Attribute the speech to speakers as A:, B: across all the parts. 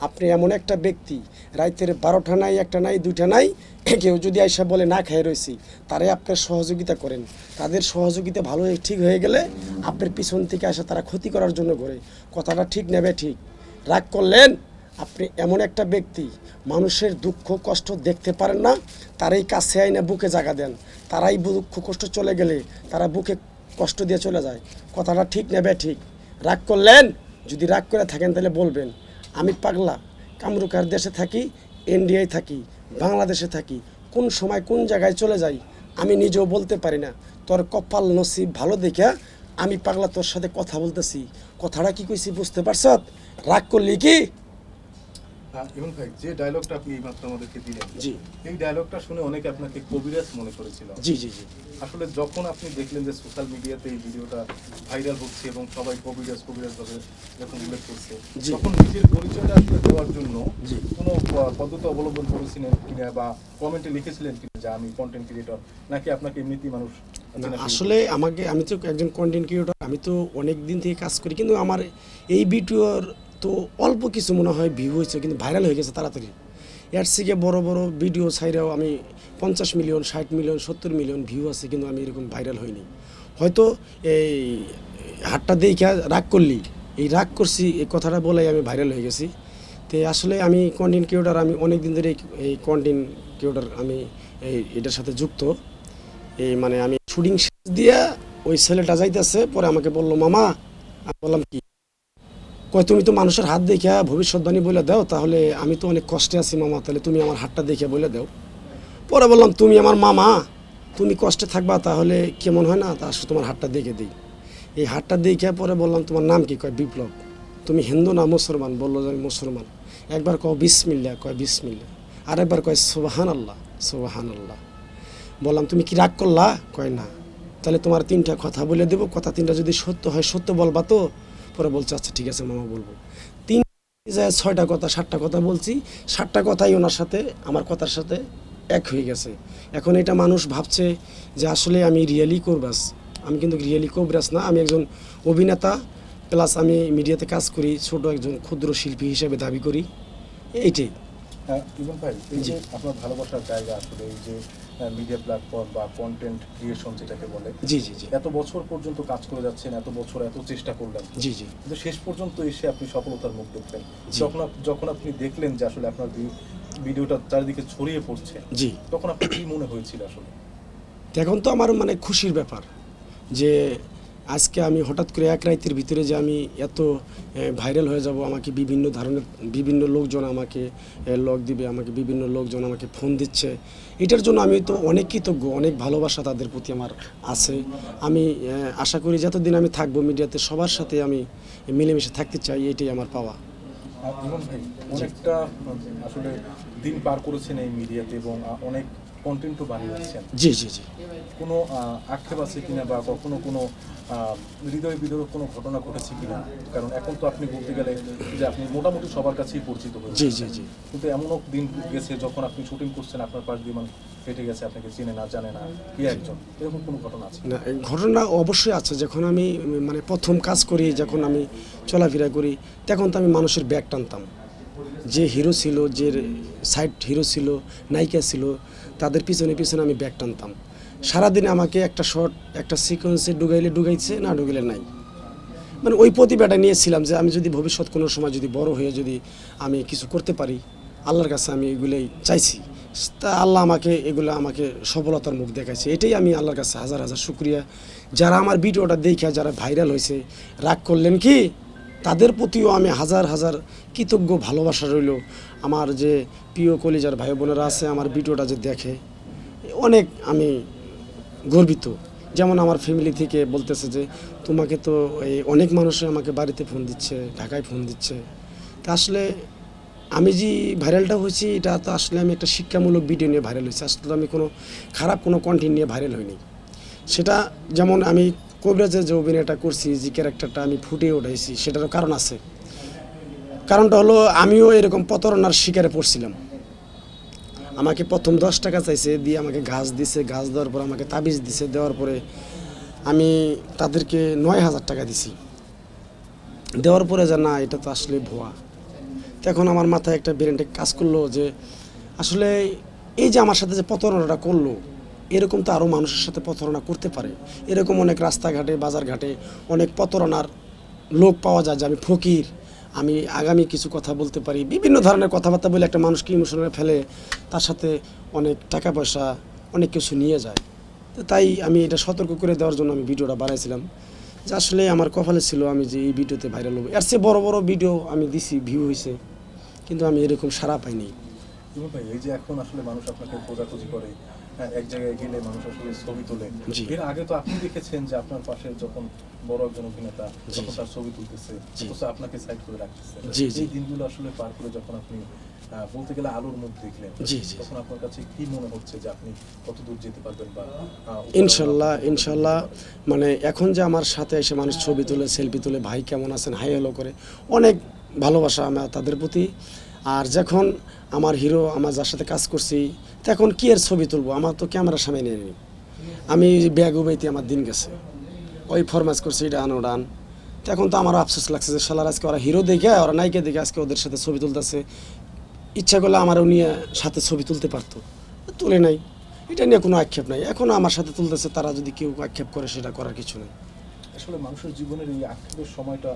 A: আপনি এমন একটা ব্যক্তি, রাইতের 12টা নাই, একটা নাই, 2টা নাই, কেউ যদি আইসা বলে না খেয়ে রয়েছি, তারে আপনার সহযোগিতা করেন। তাদের সহযোগিতা ভালো ঠিক হয়ে গেলে আপনার পিছন থেকে আসা তারা ক্ষতি করার জন্য করে। কথাটা ঠিক নেবে ঠিক। রাগ করলেন, আপনি এমন একটা ব্যক্তি, মানুষের দুঃখ কষ্ট দেখতে পারেন না, তারাই কাছে আইনা বুকে জায়গা দেন। তারাই দুঃখ কষ্ট চলে গেলে তারা বুকে কষ্ট দিয়ে চলে যায়। কথাটা ঠিক নেবে ঠিক। রাগ করলেন, যদি রাগ করে থাকেন তাহলে বলবেন আমি পাগলা, কামরুকার দেশে থাকি, ইন্ডিয়ায় থাকি, বাংলাদেশে থাকি, কোন সময় কোন জায়গায় চলে যাই আমি নিজেও বলতে পারি না। তোর কপাল নসিব ভালো দেখা আমি পাগলা তোর সাথে কথা বলতেছি। কথাটা কি কইছি বুঝতে পারছ? রাগ করলি কি?
B: ইমন ভাই, যে ডায়লগটা আপনি এইমাত্র আমাদেরকে দিলেন,
A: জি
B: এই ডায়লগটা শুনে অনেকে আপনাকে কবিরাজ মনে করেছিল।
A: জি জি জি
B: আসলে যখন আপনি দেখলেন যে সোশ্যাল মিডিয়াতে এই ভিডিওটা ভাইরাল হচ্ছে এবং সবাই কবিরাজ কবিরাজ ভাবে এরকম উল্লেখ করছে,
A: জি
B: তখন নিজের পরিচয়টা আসলে দেওয়ার জন্য
A: জি
B: কোনো পদ্ধতি অবলম্বন করেছিলেন কিনা বা কমেন্টে লিখেছিলেন কিনা যে আমি কন্টেন্ট ক্রিয়েটর, নাকি আপনাকে এমনিতেই মানুষ
A: না,
B: চেনা শুরু
A: আসলে
B: করেছে?
A: আমি তো একজন কন্টেন্ট ক্রিয়েটর, আমি তো অনেক দিন থেকে কাজ করি, কিন্তু আমার এই ভিডিওর তো অল্প কিছু মনে হয় ভিউ হয়েছে, কিন্তু ভাইরাল হয়ে গেছে তাড়াতাড়ি। এর থেকে বড় বড় ভিডিও ছাইরাও আমি 50 মিলিয়ন, 60 মিলিয়ন, 70 মিলিয়ন ভিউ আছে, কিন্তু আমি এরকম ভাইরাল হইনি। হয়তো এই হাটটা দেখে রাগ করলি, এই রাগ করছি এই কথাটা বলেই আমি ভাইরাল হয়ে গেছি। তো আসলে আমি কন্টেন্ট ক্রিয়েটর, আমি অনেক দিন ধরে এই কন্টেন্ট ক্রিয়েটর আমি এটার সাথে যুক্ত। এই মানে আমি শুটিং শেষ দিয়া ওই ছেলেটা যাইতেছে, পরে আমাকে বললো মামা। আমি বললাম কি? কয় তুমি তো মানুষের হাত দেখা ভবিষ্যৎবাণী বলে দাও, তাহলে আমি তো অনেক কষ্টে আছি মামা, তাহলে তুমি আমার হাতটা দেখে বলে দাও। পরে বললাম তুমি আমার মামা, তুমি কষ্টে থাকবা, তাহলে কেমন হয় না, তা আসলে তোমার হাতটা দেখে দিই। এই হাতটা দেখে পরে বললাম তোমার নাম কি? কয় বিপ্লব। তুমি হিন্দু না মুসলমান? বললো যে আমি মুসলমান। একবার কয় বিসমিল্লা, কয় বিসমিল্লা। আরেকবার কয় সুবাহান আল্লাহ, সুবাহান আল্লাহ। বললাম তুমি কি রাগ করলা? কয় না। তাহলে তোমার 3টা কথা বলে দেবো, কথা 3টা যদি সত্য হয় সত্য বলবা তো? পরে বলছে আচ্ছা ঠিক আছে মামা বলবো। 3 যায় 6টা কথা 7টা কথা বলছি, 7টা কথাই ওনার সাথে আমার কথার সাথে এক হয়ে গেছে। এখন এটা মানুষ ভাবছে যে আসলে আমি রিয়েলি কোবরাস। আমি কিন্তু রিয়েলি কোবরাস না, আমি একজন অভিনেতা, প্লাস আমি মিডিয়াতে কাজ করি, ছোট একজন ক্ষুদ্র শিল্পী হিসেবে দাবি করি। এইটাই।
B: ইমন ভাই, এই
A: জি
B: যে আপনার ভালোবাসার জায়গা, আসলে এই যে মিডিয়া প্ল্যাটফর্ম বা কন্টেন্ট ক্রিয়েশন যেটাকে বলে,
A: জি জি জি
B: এত বছর পর্যন্ত কাজ করে যাচ্ছেন, এত বছর এত চেষ্টা করলেন,
A: জি জি
B: কিন্তু শেষ পর্যন্ত এসে আপনি সফলতার মুখ দেখলেন।
A: জি
B: যখন আপনি দেখলেন যে আসলে আপনার ভিডিওটা চারিদিকে ছড়িয়ে পড়ছে,
A: জি
B: তখন আপনার কি মনে হয়েছিল আসলে?
A: এখন তো আমার মানে খুশির ব্যাপার যে আজকে আমি হঠাৎ করে এক রাতের ভিতরে যে আমি এত ভাইরাল হয়ে যাব, আমাকে বিভিন্ন ধরনের বিভিন্ন লোকজন আমাকে লক দিবে, আমাকে বিভিন্ন লোকজন আমাকে ফোন দিচ্ছে। এটার জন্য আমি তো অনেক কৃতজ্ঞ, অনেক ভালোবাসা তাদের প্রতি আমার আছে। আমি আশা করি যতদিন আমি থাকবো মিডিয়াতে সবার সাথে আমি মিলেমিশে থাকতে চাই, এটাই আমার পাওয়া।
B: ইমন ভাই, অনেকটা আসলে দিন পার করেছেন এই মিডিয়াতে এবং অনেক কন্টেন্টও বানিয়েছেন।
A: জি জি জি
B: কোনো আক্ষেপ আছে কিনা বা কখনো কোনো হৃদয় বিদারক কোনো ঘটনা ঘটেছে কিনা? কারণ এখন তো আপনি বলতে গেলে যে আপনি মোটামুটি সবার কাছেই পরিচিত
A: জি
B: হয়েছেন,
A: জি জি
B: কিন্তু এমনও দিন গেছে যখন আপনি শুটিং করছেন, আপনার পাশ দিয়ে মানুষ হেঁটে গেছে, আপনাকে চেনে না জানে না কে একজন, এরকম কোনো ঘটনা আছে?
A: না, এই ঘটনা অবশ্যই আছে। যখন আমি মানে প্রথম কাজ করি, যখন আমি চলাফেরা করি, তখন তো আমি মানুষের ব্যাগ টানতাম। যে হিরো ছিল, যে সাইড হিরো ছিল, নায়িকা ছিল, তাদের পিছনে পিছনে আমি ব্যাগ টানতাম। সারাদিনে আমাকে একটা শর্ট একটা সিকোয়েন্সে ডুগাইলে ডুগাইছে, না ডুগাইলে নাই। মানে ওই প্রতিভাটা নিয়েছিলাম যে আমি যদি ভবিষ্যৎ কোনো সময় যদি বড় হয়ে যদি আমি কিছু করতে পারি, আল্লাহর কাছে আমি এগুলোই চাইছি। তা আল্লাহ আমাকে এগুলো আমাকে সফলতার মুখ দেখাইছে, এটাই আমি আল্লাহর কাছে হাজার হাজার শুক্রিয়া। যারা আমার ভিডিওটা দেখে যারা ভাইরাল হয়েছে, রাগ করলেন কি, তাদের প্রতিও আমি হাজার হাজার কৃতজ্ঞ, ভালোবাসা রইল। আমার যে প্রিয় কলিজার ভাই বোনেরা আছে, আমার ভিডিওটা যে দেখে, অনেক আমি গর্বিত। যেমন আমার ফ্যামিলি থেকে বলতেছে যে তোমাকে তো এই অনেক মানুষে আমাকে বাড়িতে ফোন দিচ্ছে, ঢাকায় ফোন দিচ্ছে। তা আসলে আমি যে ভাইরালটা হয়েছি, এটা তো আসলে আমি একটা শিক্ষামূলক ভিডিও নিয়ে ভাইরাল হয়েছি, আসলে আমি কোনো খারাপ কোনো কন্টেন্ট নিয়ে ভাইরাল হইনি। সেটা যেমন আমি কবিরাজের যে অভিনয়টা করছি, যে ক্যারেক্টারটা আমি ফুটিয়ে উঠাইছি, সেটারও কারণ আছে। কারণটা হলো আমিও এরকম প্রতারণার শিকারে পড়ছিলাম। আমাকে প্রথম 10 টাকা চাইছে, দিয়ে আমাকে ঘাস দিছে, ঘাস দেওয়ার পর আমাকে তাবিজ দিছে, দেওয়ার পরে আমি তাদেরকে 9,000 টাকা দিছি। দেওয়ার পরে যে না, এটা তো আসলে ভুয়া। তখন আমার মাথায় একটা ব্রেনটে কাজ করলো যে আসলে এই যে আমার সাথে যে প্রতারণাটা করলো, এরকম তো আরও মানুষের সাথে প্রতারণা করতে পারে। এরকম অনেক রাস্তাঘাটে বাজারঘাটে অনেক প্রতারণার লোক পাওয়া যায় যে আমি ফকির, আমি আগামী কিছু কথা বলতে পারি, বিভিন্ন ধরনের কথাবার্তা বলে একটা মানুষকে ইমোশনালে ফেলে তার সাথে অনেক টাকা পয়সা অনেক কিছু নিয়ে যায়। তো তাই আমি এটা সতর্ক করে দেওয়ার জন্য আমি ভিডিওটা বানাইছিলাম যে আসলে আমার কপালে ছিল আমি যে এই ভিডিওতে ভাইরাল হবো। এর চেয়ে বড় বড় ভিডিও আমি দিছি, ভিউ হয়েছে, কিন্তু আমি এরকম সাড়া পাইনি।
B: ইমন ভাই, এই যে এখন আসলে মানুষ আপনাকে খোঁজাখুঁজি করে, এক জায়গায় গেলে মানুষ আসলে ছবি তোলে,
A: জি।
B: এর আগে তো আপনি দেখেছেন যে আপনার পাশে যখন বড় একজন অভিনেতা
A: জি,
B: তখন তার ছবি তুলতেছে,
A: জি।
B: অথচ আপনাকে সাইড করে রাখতেছে।
A: জি, জি।
B: এই দিনগুলো আসলে পার করে যখন আপনি বলতে গেলে আলোর মুখ দেখলেন,
A: জি, জি।
B: তখন আপনার কাছে কি মনে হচ্ছে যে আপনি কত দূর যেতে পারবেন বা
A: ইনশাল্লাহ ইনশাল্লাহ, মানে এখন যে আমার সাথে এসে মানুষ ছবি তুলে, সেলফি তুলে, ভাই কেমন আছেন, হাই হ্যালো করে, অনেক ভালোবাসা আমার তাদের প্রতি। আর যখন আমার হিরো, আমার যার সাথে কাজ করছি, তখন কি এর ছবি তুলবো, আমার তো ক্যামেরার সামনে নিয়ে নিই, আমি ব্যাগ উবাইতে আমার দিন গেছে, ওই ফরমাস করছি এটা আন ওটা আন। তখন তো আমার আফসোস লাগছে যে শালার আজকে ওরা হিরো দেখে, ওরা নায়িকা দেখে আজকে ওদের সাথে ছবি তুলতেছে, ইচ্ছা করলে আমারও নিয়ে সাথে ছবি তুলতে পারতো, তুলে নাই। এটা নিয়ে কোনো আক্ষেপ নাই, এখনও আমার সাথে তুলতেছে, তারা যদি কেউ আক্ষেপ করে সেটা করার কিছু নেই।
B: আসলে মানুষের জীবনের এই আক্ষেপের সময়টা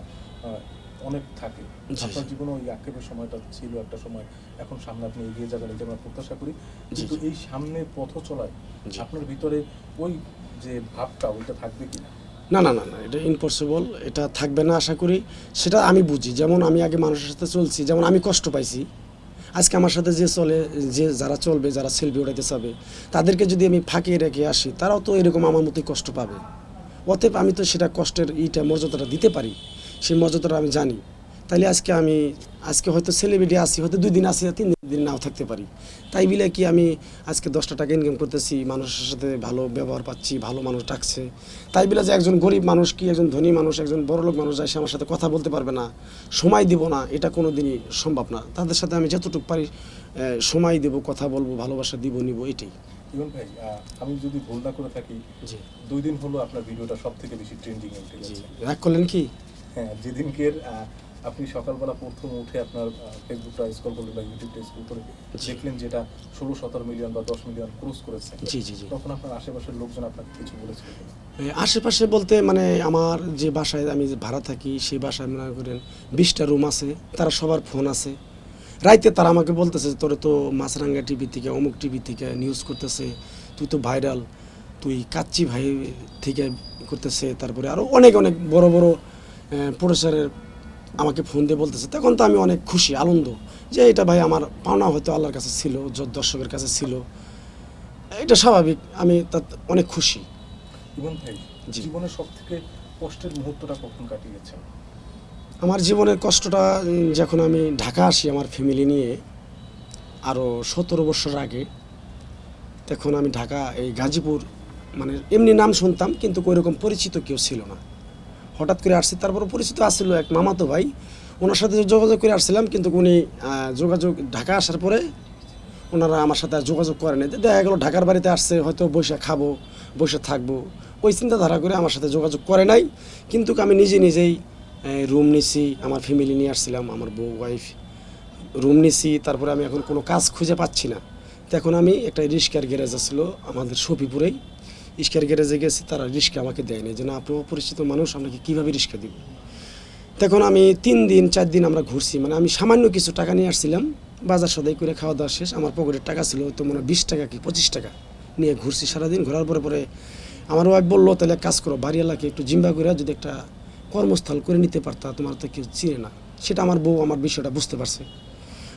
B: অনেক থাকে।
A: জি,
B: আপনার
A: জি।
B: জীবনে ওই আক্ষেপের সময়টা ছিল একটা সময়, এখন সামনে আপনি এগিয়ে যাবেন এটা আমরা প্রত্যাশা করি।
A: জি,
B: কিন্তু
A: জি।
B: এই সামনে পথ চলায়
A: জি।
B: আপনার ভিতরে ওই যে ভাবটা ওইটা থাকবে কিনা?
A: না না না না, এটা ইম্পসিবল, এটা থাকবে না আশা করি। সেটা আমি বুঝি, যেমন আমি আগে মানুষের সাথে চলছি, যেমন আমি কষ্ট পাইছি, আজকে আমার সাথে যে চলে, যে যারা চলবে, যারা সেলফি উঠাইতে চাবে, তাদেরকে যদি আমি ফাঁকি রেখে আসি, তারাও তো এরকম আমার মতোই কষ্ট পাবে। অতএব আমি তো সেটা কষ্টের মর্যাদাটা দিতে পারি, সেই মর্যাদাটা আমি জানি। তাইলে আজকে হয়তো সেলিব্রিটি আছি, হয়তো 2 দিন আছি, 3 দিন নাও থাকতে পারি। তাই বলে কি আমি আজকে 10টা টাকা ইনকাম করতেছি, মানুষের সাথে ভালো ব্যবহার পাচ্ছি, ভালো মানুষ ডাকছে, তাই বলে যে একজন গরিব মানুষ কি একজন ধনী মানুষ, একজন বড়লোক মানুষ যায় সে আমার সাথে কথা বলতে পারবে না, সময় দিব না, এটা কোনো দিনই সম্ভব না। তাদের সাথে আমি যতটুকু পারি সময় দেব, কথা বলবো, ভালোবাসা দিব, নিব, এটাই।
B: ইমন ভাই, আমি যদি ভুল না করে থাকি,
A: জি
B: 2 দিন হলো আপনার ভিডিওটা সব থেকে বেশি ট্রেন্ডিং এ উঠে
A: জি,
B: গেছে।
A: রাগ করলেন কি?
B: হ্যাঁ, যেদিনকের আপনি সকালবেলা প্রথম উঠে আপনার ফেসবুকটা স্ক্রল করলেন বা ইউটিউবটা স্ক্রল করে দেখলেন যেটা 16-17 মিলিয়ন বা 10 মিলিয়ন ক্রস করেছে,
A: জি জি জি।
B: তখন আপনার আশেপাশের লোকজন আপনাকে কিছু বলেছিল কিনা?
A: আশেপাশে বলতে মানে আমার যে বাসায় আমি যে ভাড়া থাকি, সেই বাসায় মনে করেন 20টা রুম আছে, তারা সবার ফোন আছে। রাইতে তারা আমাকে বলতেছে তোরে তো মাছরাঙ্গা টিভি থেকে, অমুক টিভি থেকে নিউজ করতেছে, তুই তো ভাইরাল, তুই কাচ্চি ভাই থেকে করতেছে, তারপরে আরও অনেক অনেক বড় বড় প্রডিউসারের আমাকে ফোন দিয়ে বলতেছে। তখন তো আমি অনেক খুশি, আনন্দ, যে এটা ভাই আমার পাওনা হয়তো আল্লাহর কাছে ছিল, দর্শকের কাছে ছিল, এটা স্বাভাবিক, আমি তাতে অনেক খুশি।
B: ইমন ভাই,
A: জি।
B: জীবনের সব থেকে কষ্টের মুহূর্তটা কখন কাটিয়েছেন?
A: আমার জীবনের কষ্টটা যখন আমি ঢাকা আসি আমার ফ্যামিলি নিয়ে, আরও 17 বছর আগে, তখন আমি ঢাকা এই গাজীপুর, মানে এমনি নাম শুনতাম কিন্তু ওইরকম পরিচিত কেউ ছিল না, হঠাৎ করে আসছি। তারপর পরিচিত আসছিল এক মামাতো ভাই, ওনার সাথে যোগাযোগ করে আসছিলাম, কিন্তু উনি ঢাকা আসার পরে ওনারা আমার সাথে আর যোগাযোগ করে নাই। দেখা গেলো ঢাকার বাড়িতে আসছে, হয়তো বসে খাবো, বসে থাকবো, ওই চিন্তাধারা করে আমার সাথে যোগাযোগ করে নাই। কিন্তু আমি নিজেই রুম নিছি, আমার ফ্যামিলি নিয়ে আসছিলাম, আমার বউ ওয়াইফ, রুম নিছি। তারপরে আমি এখন কোনো কাজ খুঁজে পাচ্ছি না, তো এখন আমি একটা রিক্সার গ্যারেজ আসছিলো আমাদের সফিপুরেই, রিক্সার গ্যারেজে গেছি, তারা রিক্সা আমাকে দেয়নি, যে না আপনি অপরিচিত মানুষ, আপনাকে কীভাবে রিক্সা দিব। তখন আমি 3 দিন 4 দিন আমরা ঘুরছি, মানে আমি সামান্য কিছু টাকা নিয়ে আসছিলাম, বাজার সদাই করে খাওয়া দাওয়া শেষ, আমার পকেটের টাকা ছিল তো মনে হয় 20 টাকা কি 25 টাকা, নিয়ে ঘুরছি সারাদিন। ঘোরার পরে আমার ওয়াইফ বললো তাহলে কাজ করো, বাড়িওয়ালাকে একটু জিম্বা করে যদি একটা কর্মস্থল করে নিতে পারতা, তোমার তো কেউ চিনে না। সেটা আমার বউ আমার বিষয়টা বুঝতে পারছে।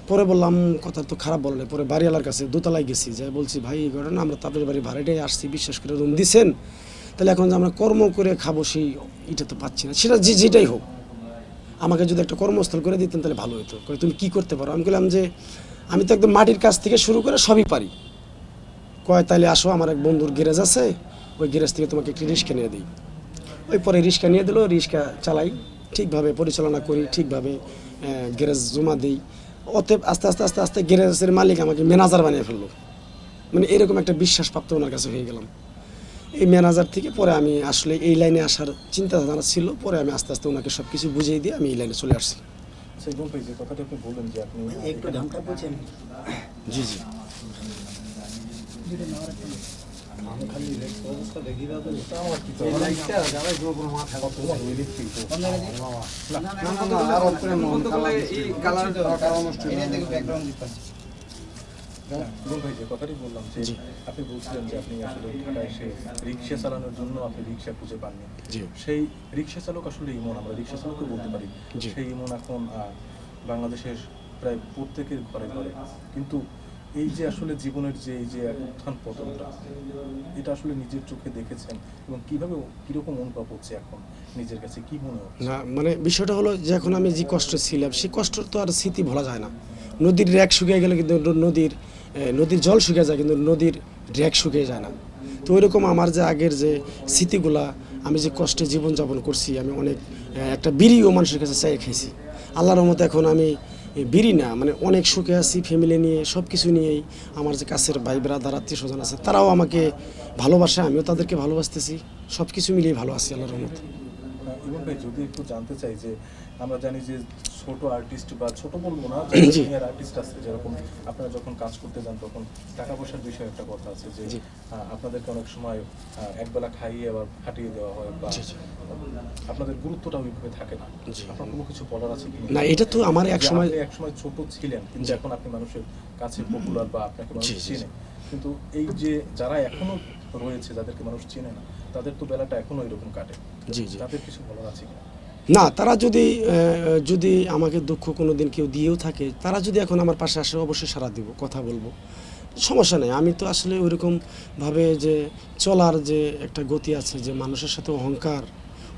A: পরে বললাম কথা তো খারাপ বলে, পরে বাড়িওয়ালার কাছে দোতলায় গেছি, যাই বলছি ভাই এই ঘটনা, আমরা তো আপনার বাড়ি ভাড়াটাই আসছি, বিশ্বাস করে রুম দিছেন, তাহলে এখন যে আমরা কর্ম করে খাবো সেই এটা তো পাচ্ছি না, সেটা যেটাই হোক আমাকে যদি একটা কর্মস্থল করে দিতেন তাহলে ভালো হতো। কই তুমি কী করতে পারো? আমি বললাম যে আমি তো একদম মাটির কাজ থেকে শুরু করে সবই পারি। কয় তাইলে আসো, আমার এক বন্ধুর গ্যারেজ আছে, ওই গ্যারেজ থেকে তোমাকে একটি রিক্সা নিয়ে দিই। ওই পরে রিক্সা নিয়ে দিল, রিক্সা চালাই, ঠিকভাবে পরিচালনা করি, ঠিকভাবে গ্যারেজ জমা দিই। অতএব আস্তে আস্তে আস্তে আস্তে গ্যারেজের মালিক আমাকে ম্যানেজার বানিয়ে ফেললো, মানে এরকম একটা বিশ্বাসপ্রাপ্ত ওনার কাছে হয়ে গেলাম। এই ম্যানেজার থেকে পরে আমি আসলে এই লাইনে আসার চিন্তাধারা ছিল, পরে আমি আস্তে আস্তে ওনাকে সব কিছু বুঝিয়ে দিয়ে আমি এই লাইনে চলে আসছি।
B: আচ্ছা ইমন ভাই, যে কথাটা আপনি বললেন যে আপনি
C: একটু দামটা বুঝেন।
A: জি জি
B: ইমন ভাই, যে কথাটি বললাম যে
A: জি।
B: আপনি বলছিলেন যে আপনি আসলে ঢাকায় এসে রিক্সা চালানোর জন্য আপনি রিক্সা খুঁজে পাননি,
A: জি
B: সেই রিক্সা চালক আসলে ইমন, আমরা রিক্সা চালকও বলতে পারি,
A: জি।
B: সেই ইমন এখন বাংলাদেশের প্রায় প্রত্যেকের ঘরে ঘরে। কিন্তু এই যে আসলে জীবনের যে এই যে এক উত্থান পতনটা, এটা আসলে নিজের চোখে দেখেছেন এবং কিভাবে কিরকম অনুভব হচ্ছে এখন নিজের কাছে, কি মনে হচ্ছে?
A: না মানে বিষয়টা হলো যে এখন আমি যে কষ্ট ছিলাম সেই কষ্ট তো আর স্মৃতি ভোলা যায় না। নদীর র্যাক শুকিয়ে গেলে কিন্তু নদীর জল শুকিয়ে যায়, কিন্তু নদীর র্যাক শুকিয়ে যায় না। তো ওইরকম আমার যে আগের যে স্মৃতিগুলা, আমি যে কষ্টে জীবনযাপন করছি, আমি অনেক একটা বিড়িও মানুষের কাছে চাই খাইছি। আল্লাহর রহমতে এখন আমি বিড়ি না মানে অনেক সুখে আছি, ফ্যামিলি নিয়ে সব কিছু নিয়েই। আমার যে কাছের ভাই ব্রাদার আত্মীয় স্বজন আছে তারাও আমাকে ভালোবাসে, আমিও তাদেরকে ভালোবাসতেছি, সব কিছু মিলিয়ে ভালো আছি আল্লাহর রহমতে।
B: ইমন ভাই, যদি একটু জানতে চাই যে আমরা জানি যে ছোট আর্টিস্ট বা ছোট বলবো না,
A: জি।
B: সিনিয়র আর্টিস্ট আছে, যেরকম আপনারা যখন কাজ করতে যান তখন টাকা পয়সার বিষয়ে একটা কথা আছে যে
A: জি।
B: আপনাদেরকে অনেক সময় একবেলা খাইয়ে আবার ফাটিয়ে দেওয়া হয় বা
A: জি, জি।
B: আপনাদের গুরুত্বটা ওইভাবে থাকে না।
A: জি।
B: আপনার কোনো কিছু বলার আছে কি
A: না এটা তো আমার এক সময়
B: এক সময় ছোট ছিলেন কিন্তু
A: জি।
B: এখন আপনি মানুষের কাছে পপুলার বা আপনাকে মানুষ
A: জি, জি, জি।
B: চেনে, কিন্তু এই যে যারা এখনো রয়েছে যাদেরকে মানুষ চেনে না, তাদের তো বেলাটা এখনো এরকম কাটে।
A: জি জি
B: তাদের কিছু বলার আছে কিনা?
A: না তারা যদি আমাকে দুঃখ কোনো দিন কেউ দিয়েও থাকে, তারা যদি এখন আমার পাশে আসে অবশ্যই সাড়া দিব, কথা বলবো, সমস্যা নেই। আমি তো আসলে ওইরকমভাবে যে চলার যে একটা গতি আছে, যে মানুষের সাথে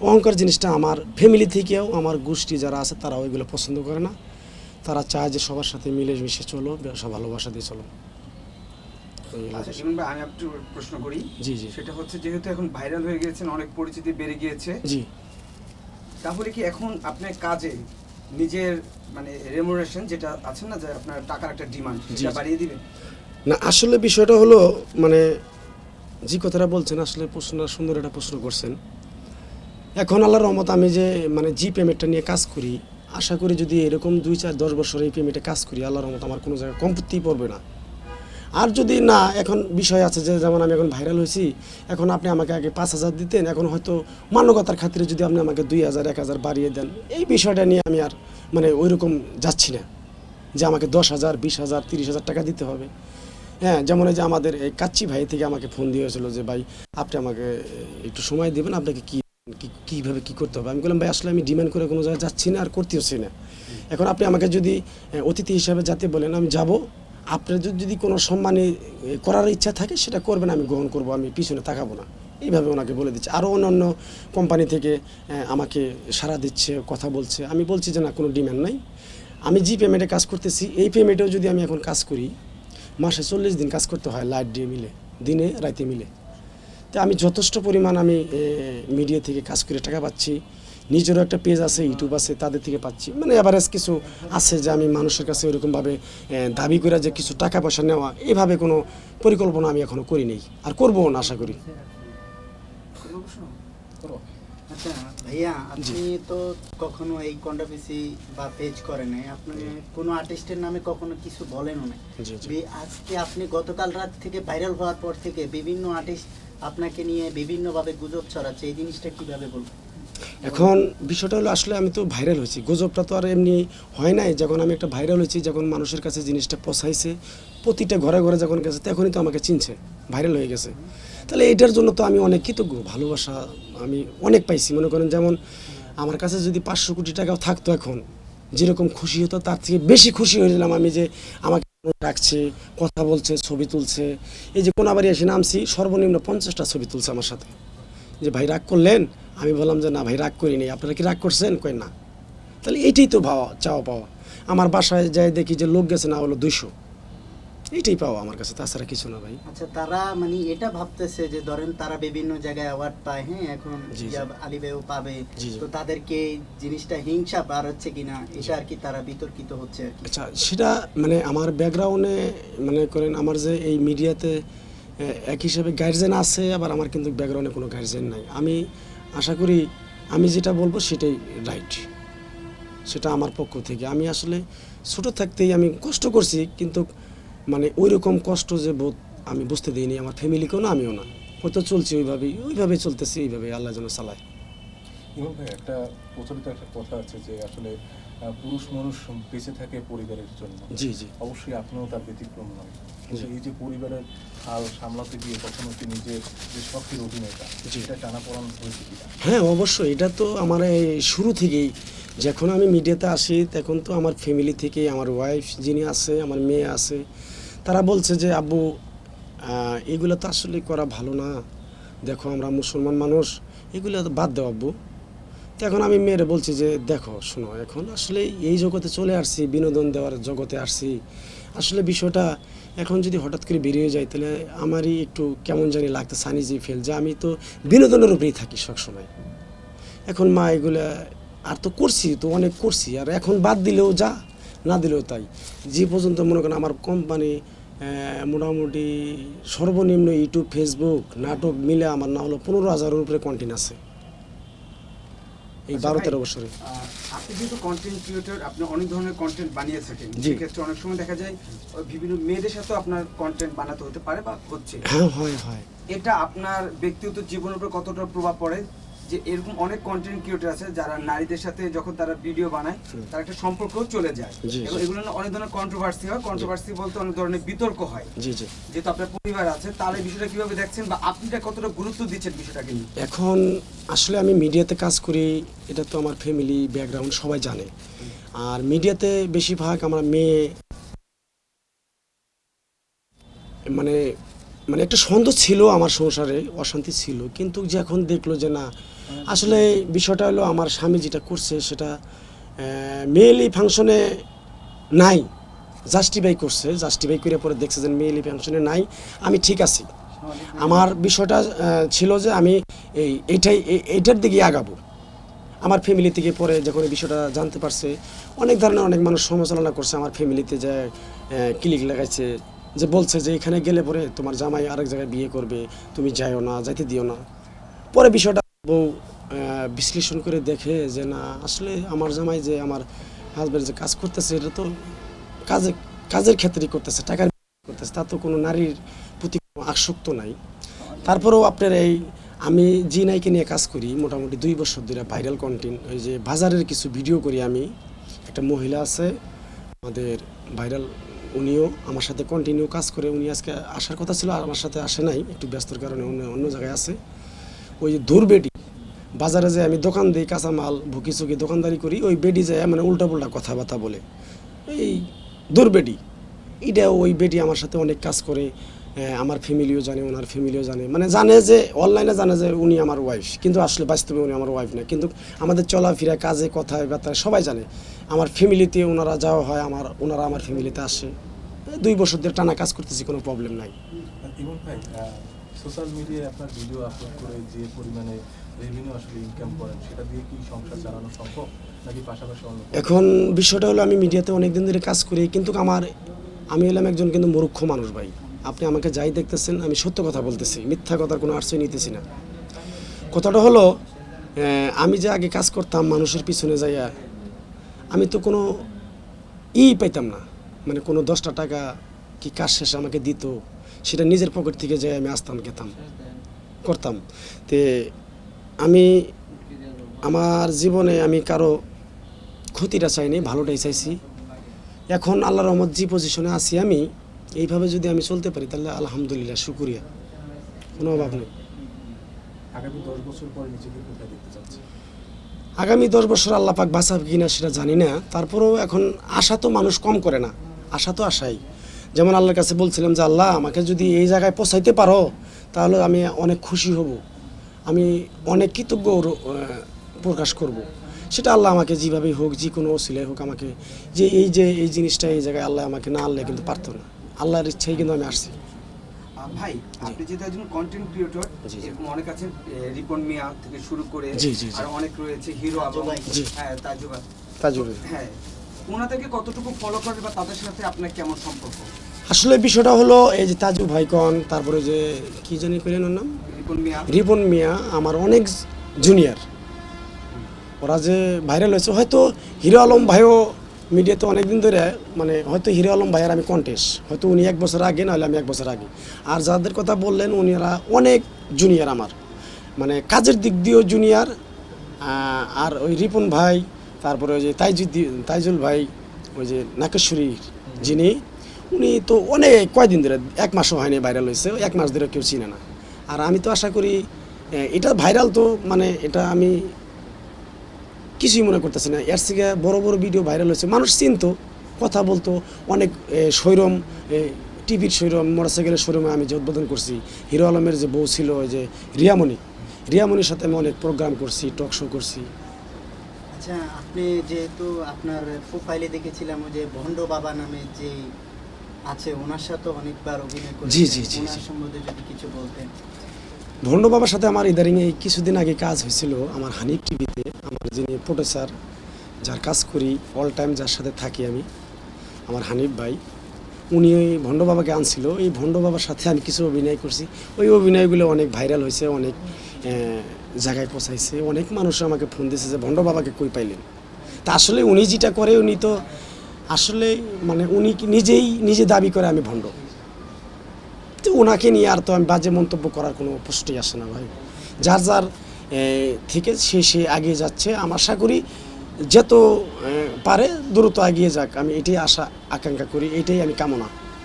A: অহংকার জিনিসটা আমার ফ্যামিলি থেকেও আমার গোষ্ঠী যারা আছে তারা ওইগুলো পছন্দ করে না। তারা চায় যে সবার সাথে মিলে মিশে চলো, সব ভালোবাসা দিয়ে চলো।
D: আচ্ছা ইমন ভাই, আমি একটু প্রশ্ন করি।
A: জি জি
D: সেটা হচ্ছে, যেহেতু এখন ভাইরাল হয়ে গিয়েছেন, অনেক পরিচিতি বেড়ে গিয়েছে,
A: জি
D: তাহলে কি এখন আপনার কাজে নিজের মানে রেমুনারেশন যেটা আছে না, যে আপনার টাকার একটা ডিমান্ড,
A: জি,
D: সেটা
A: জি।
D: বাড়িয়ে দিবেন?
A: না আসলে বিষয়টা হলো মানে যে কথাটা বলছেন, আসলে সুন্দর একটা প্রশ্ন করছেন। এখন আল্লাহর রহমত আমি যে মানে জি পেমেন্টটা নিয়ে কাজ করি, আশা করি যদি এরকম 2-4-10 বছর এই পেমেন্টে কাজ করি, আল্লাহর রহমত আমার কোনো জায়গায় কমতি পড়বে না। আর যদি না, এখন বিষয় আছে যে যেমন আমি এখন ভাইরাল হয়েছি, এখন আপনি আমাকে আগে 5,000 দিতেন, এখন হয়তো মানবতার খাতিরে যদি আপনি আমাকে 2,000-1,000 বাড়িয়ে দেন, এই বিষয়টা নিয়ে আমি আর মানে ওইরকম যাচ্ছি না যে আমাকে 10,000, 20,000, 30,000 টাকা দিতে হবে। হ্যাঁ, যেমন এই যে আমাদের এই কাচ্চি ভাই থেকে আমাকে ফোন দিয়েছিল যে ভাই আপনি আমাকে একটু সময় দেবেন, আপনাকে কীভাবে কী করতে হবে। আমি বললাম ভাই আসলে আমি ডিমান্ড করে কোনো জায়গায় যাচ্ছি না আর করতেওছি না। এখন আপনি আমাকে যদি অতিথি হিসাবে যাতে বলেন, আমি যাব। আপনার যদি কোনো সম্মানী করার ইচ্ছা থাকে সেটা করবেন, আমি গ্রহণ করব, আমি পিছনে তাকাবো না। এইভাবে ওনাকে বলে দিচ্ছে। আরও অন্যান্য কোম্পানি থেকে আমাকে সাড়া দিচ্ছে, কথা বলছে। আমি বলছি যে না, কোনো ডিমান্ড নাই, আমি যে পেমেন্টে কাজ করতেছি এই পেমেন্টেও যদি আমি এখন কাজ করি, মাসে 40 দিন কাজ করতে হয়, লাইট দিয়ে মিলে, দিনে রাতে মিলে। তো আমি যথেষ্ট পরিমাণ আমি মিডিয়া থেকে কাজ করে টাকা পাচ্ছি। নিজেরও একটা পেজ আছে, ইউটিউব আছে, তাদের থেকে পাচ্ছি। মানে এভারেজ কিছু আছে যে আমি মানুষের কাছে ওইরকমভাবে দাবি করে যে কিছু টাকা পয়সা নেওয়া, এইভাবে কোনো পরিকল্পনা আমি এখনও করি নেই, আর করবো না আশা করি।
D: কোনো প্রশ্ন?
B: করো।
C: আচ্ছা ভাইয়া, আপনি তো কখনো এই কন্ট্রোভার্সি বা পেজ করেন নাই, আপনি কোনো আর্টিস্টের নামে কখনো কিছু বলেনও না।
A: জি, জি।
C: আজকে আপনি গতকাল রাত থেকে ভাইরাল হওয়ার পর থেকে বিভিন্ন আর্টিস্ট আপনাকে নিয়ে বিভিন্নভাবে গুজব ছড়াচ্ছে, এই জিনিসটা কিভাবে বলবো?
A: এখন বিষয়টা হলো আসলে আমি তো ভাইরাল হয়েছি, গুজবটা তো আর এমনি হয় নাই। যখন আমি একটা ভাইরাল হয়েছি, যখন মানুষের কাছে জিনিসটা পৌঁছাইছে, প্রতিটা ঘরে ঘরে যখন গেছে, তখনই তো আমাকে চিনছে, ভাইরাল হয়ে গেছে। তাহলে এটার জন্য তো আমি অনেক কৃতজ্ঞ, ভালোবাসা আমি অনেক পাইছি। মনে করেন যেমন আমার কাছে যদি 500 কোটি টাকাও থাকতো, এখন যেরকম খুশি হতো তার থেকে বেশি খুশি হয়েছিলাম আমি যে আমাকে ডাকছে, কথা বলছে, ছবি তুলছে। এই যে কোনাবাড়ি এসে নামছি, সর্বনিম্ন 50টা ছবি তুলছে আমার সাথে। যে ভাই রাগ করলেন? আমি বললাম যে না ভাই, রাগ করিনি। আপনারা কি রাগ করছেন? কই না। তাহলে এইটাই তো চাওয়া পাওয়া। আমার বাসায় যাই দেখি যে লোক গেছে না হলো 200, এইটাই পাওয়া আমার কাছে, তাছাড়া কিছু না ভাই।
C: আচ্ছা, তারা মানে এটা ভাবতেছে যে ধরেন তারা বিভিন্ন জায়গায় অ্যাওয়ার্ড পায়, হ্যাঁ, এখন
A: জি, জি।
C: আলী ভাইও পাবে,
A: জি, জি।
C: তো তাদেরকে এই জিনিসটা হিংসা বার হচ্ছে কিনা, এটা আর কি তারা বিতর্কিত হচ্ছে আর কি।
A: আচ্ছা, সেটা মানে আমার ব্যাকগ্রাউন্ডে মনে করেন আমার যে এই মিডিয়াতে এক হিসেবে গার্জেন আছে, আবার আমার কিন্তু ব্যাকগ্রাউন্ডে কোনো গার্জেন নাই। আমি আশা করি আমি যেটা বলবো সেটাই রাইট, সেটা আমার পক্ষ থেকে। আমি আসলে ছোটো থাকতেই আমি কষ্ট করছি, কিন্তু মানে ওই রকম কষ্ট যে বোধ আমি বুঝতে দিইনি আমার ফ্যামিলিকেও না, আমিও না। হয়তো চলছি ওইভাবে চলতেছি, এইভাবে আল্লাহ যেন চালায়।
B: এবং ভাই একটা প্রচলিত একটা কথা আছে যে আসলে পুরুষ মানুষ বেঁচে থাকে পরিবারের জন্য।
A: জি জি
B: অবশ্যই আপনিও তার ব্যতিক্রম নয়।
A: জি।
B: এই যে পরিবারের হাল সামলাতে গিয়ে কখনো কি নিজের যে শখের অভিনেতা
A: জি।
B: সেটা টানাপোড়েন হয়েছে কিনা?
A: হ্যাঁ, অবশ্যই। এটা তো আমার এই শুরু থেকেই, যখন আমি মিডিয়াতে আসি তখন তো আমার ফ্যামিলি থেকে আমার ওয়াইফ যিনি আছে, আমার মেয়ে আছে, তারা বলছে যে আব্বু এগুলো তো আসলে করা ভালো না, দেখো আমরা মুসলমান মানুষ, এগুলো তো বাদ দাও আব্বু। তো এখন আমি মেয়েরে বলছি যে দেখো শোনো, এখন আসলে এই জগতে চলে আসছি, বিনোদন দেওয়ার জগতে আসছি, আসলে বিষয়টা এখন যদি হঠাৎ করে বেরিয়ে যায় তাহলে আমারই একটু কেমন জানি লাগতে সানিজি ফেল, যে আমি তো বিনোদনের উপরেই থাকি সবসময়। এখন মা এগুলা আর তো করছি, তো অনেক করছি, আর এখন বাদ দিলেও যা, না দিলেও তাই। যে পর্যন্ত মনে করেন আমার কোম্পানি মোটামুটি সর্বনিম্ন ইউটিউব, ফেসবুক, নাটক মিলে আমার না হলো 15,000-এর উপরে কন্টেন্ট আছে এই
D: আচ্ছা
A: 12-13
D: ভাই,
A: বছরে।
D: আপনি যেহেতু কন্টেন্ট ক্রিয়েটর, আপনি অনেক ধরনের কন্টেন্ট বানিয়ে থাকেন,
A: জি।
D: সেক্ষেত্রে অনেক সময় দেখা যায় বিভিন্ন মেয়েদের সাথেও আপনার কন্টেন্ট বানাতে হতে পারে বা হচ্ছে।
A: হ্যাঁ, হয়।
D: এটা আপনার ব্যক্তিগত জীবনের উপর কতটা প্রভাব পড়ে, যে এরকম অনেক কন্টেন্ট ক্রিয়েটর আছে যারা নারীদের সাথে যখন তারা ভিডিও বানায় তার একটা সম্পর্কও চলে যায়,
A: জি,
D: এবং
A: জি।
D: এগুলো নিয়ে অনেক ধরনের কন্ট্রোভার্সি হয়। কন্ট্রোভার্সি বলতে অনেক ধরনের বিতর্ক হয়।
A: জি জি
D: যেহেতু আপনার পরিবার আছে, তাহলে এই বিষয়টা কিভাবে দেখছেন বা আপনিটা কতটা গুরুত্ব দিচ্ছেন বিষয়টাকে নিয়ে?
A: এখন আসলে আমি মিডিয়াতে কাজ করি, এটা তো আমার ফ্যামিলি ব্যাকগ্রাউন্ড সবাই জানে। আর মিডিয়াতে বেশিরভাগ আমার মেয়ে মানে মানে একটা সন্দেহ ছিল আমার সংসারে, অশান্তি ছিল, কিন্তু যখন দেখলো যে না, আসলে বিষয়টা হলো আমার স্বামী যেটা করছে সেটা মেয়েলি ফাংশনে নাই, জাস্টিফাই করছে, জাস্টিফাই করে পরে দেখছে যে মেয়েলি ফাংশনে নাই, আমি ঠিক আছি। আমার বিষয়টা ছিল যে আমি এইটার দিকে আগাবো। আমার ফ্যামিলি থেকে পরে যখন এই বিষয়টা জানতে পারছে, অনেক ধরনের অনেক মানুষ সমালোচনা করছে আমার ফ্যামিলিতে, যে ক্লিক লাগাইছে, যে বলছে যে এখানে গেলে পরে তোমার জামাই আরেক জায়গায় বিয়ে করবে, তুমি যাইও না, যাইতে দিও না। পরে বিষয়টা বউ বিশ্লেষণ করে দেখে যে না, আসলে আমার জামাই যে আমার হাজব্যান্ড যে কাজ করতেছে এটা তো কাজের ক্ষেত্রেই করতেছে, টাকার করতেছে, তা তো কোনো নারীর প্রতি কোনো আসক্ত নাই। তারপরেও আপনার এই আমি জি নাইকে নিয়ে কাজ করি মোটামুটি 2 বছর ধরে, ভাইরাল কন্টেন্ট, ওই যে বাজারের কিছু ভিডিও করি আমি। একটা মহিলা আছে আমাদের ভাইরাল, উনিও আমার সাথে কন্টিনিউ কাজ করে। উনি আজকে আসার কথা ছিল, আর আমার সাথে আসে নাই, একটু ব্যস্তর কারণে অন্য জায়গায় আছে। ওই যে দূরবেটি বাজারে যায়, আমি দোকান দিই, কাঁচামাল ভুকি চুকি দোকানদারি করি, ওই বেডি যায় মানে উল্টাপুল্টা কথাবার্তা বলে, এই দূরবেটি। এটা ওই বেটি আমার সাথে অনেক কাজ করে, আমার ফ্যামিলিও জানে, ওনার ফ্যামিলিও জানে, মানে জানে যে অনলাইনে জানে যে উনি আমার ওয়াইফ, কিন্তু আসলে বাস্তবে উনি আমার ওয়াইফ না। কিন্তু আমাদের চলাফেরা, কাজে, কথায় বার্তায় সবাই জানে। আমার ফ্যামিলিতে ওনারা যাওয়া হয়, ওনারা আমার ফ্যামিলিতে আসে। 2 বছর ধরে টানা কাজ করতেছি, কোনো প্রবলেম নাই।
B: এবং ভাই সোশ্যাল মিডিয়ায় আপনার ভিডিও আপলোড করে যে পরিমাণে রেভিনিউ আসলে ইনকাম করেন, সেটা দিয়ে কি সংসার চালানো সম্ভব, নাকি পাশাপাশি অন্য কোনো?
A: এখন বিষয়টা হলো আমি মিডিয়াতে অনেক দিন ধরে কাজ করি, কিন্তু আমি হলাম একজন কিন্তু মূর্খ মানুষ ভাই। আপনি আমাকে যাই দেখতেছেন, আমি সত্য কথা বলতেছি, মিথ্যা কথার কোনো আশ্রয় নিতেছি না। কথাটা হলো আমি যে আগে কাজ করতাম মানুষের পিছনে যাইয়া, আমি তো কোনো পাইতাম না, মানে কোনো 10টা টাকা কি কাজ শেষে আমাকে দিত, সেটা নিজের পকেট থেকে যাই আমি আসতাম, খেতাম, করতাম। তে আমি আমার জীবনে আমি কারো ক্ষতিটা চাইনি, ভালোটাই চাইছি। এখন আল্লাহর রহমত যে পজিশনে আছি আমি, এইভাবে যদি আমি চলতে পারি তাহলে আলহামদুলিল্লাহ, শুকরিয়া, কোনো অভাব নেই।
B: আগামী 10 বছর পরে নিজেকে কোথায় দেখতে চাচ্ছেন?
A: আগামী 10 বছর আল্লাহ পাক বাঁচাবে কিনা সেটা জানি না, তারপরেও এখন আশা তো মানুষ কম করে না, আশা তো আশাই। যেমন আল্লাহর কাছে বলছিলাম যে আল্লাহ আমাকে যদি এই জায়গায় পৌঁছাইতে পারো তাহলে আমি অনেক খুশি হব, আমি অনেক কৃতজ্ঞ প্রকাশ করব। সেটা আল্লাহ আমাকে যেভাবেই হোক, যে কোনো ওসিলায় হোক, আমাকে যে এই জিনিসটা এই জায়গায় আল্লাহ আমাকে না আনলে কিন্তু পারতো না, আল্লাহর ইচ্ছাই কিন্তু আমি আসছি।
D: ভাই, আপনি যেহেতু একজন কন্টেন্ট ক্রিয়েটর,
A: জি, জি।
D: এরকম অনেক আছেন, রিপন মিয়া থেকে শুরু করে
A: জি, জি, জি।
D: আর অনেক রয়েছে, হিরো আলম,
A: জি।
D: হ্যাঁ তাজু ভাই,
A: তাজুল,
D: হ্যাঁ, ওনাদেরকে কতটুকু ফলো করেন বা তাদের সাথে আপনার কেমন সম্পর্ক?
A: আসলে বিষয়টা হলো এই যে তাজু ভাইকন, তারপরে যে কি জানি কইলেন ওর নাম,
D: রিপন মিয়া,
A: রিপন মিয়া আমার অনেক জুনিয়র, ওরা যে ভাইরাল হয়েছে, হয়তো হিরো আলম ভাইও মিডিয়াতে অনেকদিন ধরে, মানে হয়তো হিরো আলম ভাইয়ের আমি কন্টেস্ট, হয়তো উনি 1 বছর আগে, নাহলে আমি 1 বছর আগে। আর যাদের কথা বললেন উনিরা অনেক জুনিয়র আমার, মানে কাজের দিক দিয়েও জুনিয়র। আর ওই রিপন ভাই, তারপরে ওই যে তাইজুল ভাই, ওই যে নাকেশ্বরী যিনি, উনি তো অনেক কয়দিন ধরে, 1 মাসও হয়নি ভাইরাল হয়েছে, 1 মাস ধরে কেউ চিনে না। আর আমি তো আশা করি এটা ভাইরাল, তো মানে এটা আমি কিছুই মনে করতেছি না। এর থেকে বড় বড় ভিডিও ভাইরাল হয়েছে, মানুষ চিনতো, কথা বলতো। অনেক শোরুম, টিভির শোরুম, মোটরসাইকেলের শোরুমে আমি যে উদ্বোধন করছি, হিরো আলমের যে বউ ছিল ওই যে রিয়ামণির সাথে আমি অনেক প্রোগ্রাম করছি, টক শো করছি।
C: আচ্ছা, আপনি যেহেতু আপনার প্রোফাইলে দেখেছিলাম ওই যে ভণ্ড বাবা নামে যে আছে, ওনার সাথে অনেকবার অভিনয় করেছেন।
A: জি, জি, জি,
C: ওনার
A: জি।
C: সম্বন্ধে যদি কিছু বলতেন।
A: ভণ্ড বাবার সাথে আমার ইদারিং এই কিছুদিন আগে কাজ হয়েছিল আমার হানিফ টিভিতে। আমার যিনি প্রোডিউসার, যার কাজ করি অল টাইম, যার সাথে থাকি আমি, আমার হানিফ ভাই, উনি ওই ভণ্ড বাবাকে আনছিল। এই ভণ্ড বাবার সাথে আমি কিছু অভিনয় করছি। ওই অভিনয়গুলো অনেক ভাইরাল হয়েছে, অনেক জায়গায় পৌঁছাইছে। অনেক মানুষ আমাকে ফোন দিয়েছে যে ভণ্ড বাবাকে কই পাইলেন। তা আসলে উনি যেটা করে, উনি তো আসলে মানে উনি নিজে দাবি করে আমি ভণ্ড। তো ওনাকে নিয়ে আর তো আমি বাজে মন্তব্য করার কোনো প্রশ্নই আসে না ভাই। যার যার থেকে সে এগিয়ে যাচ্ছে। আমি আশা করি যত পারে দ্রুত এগিয়ে যাক, আমি এটাই আশা আকাঙ্ক্ষা করি, এটাই আমি কামনা।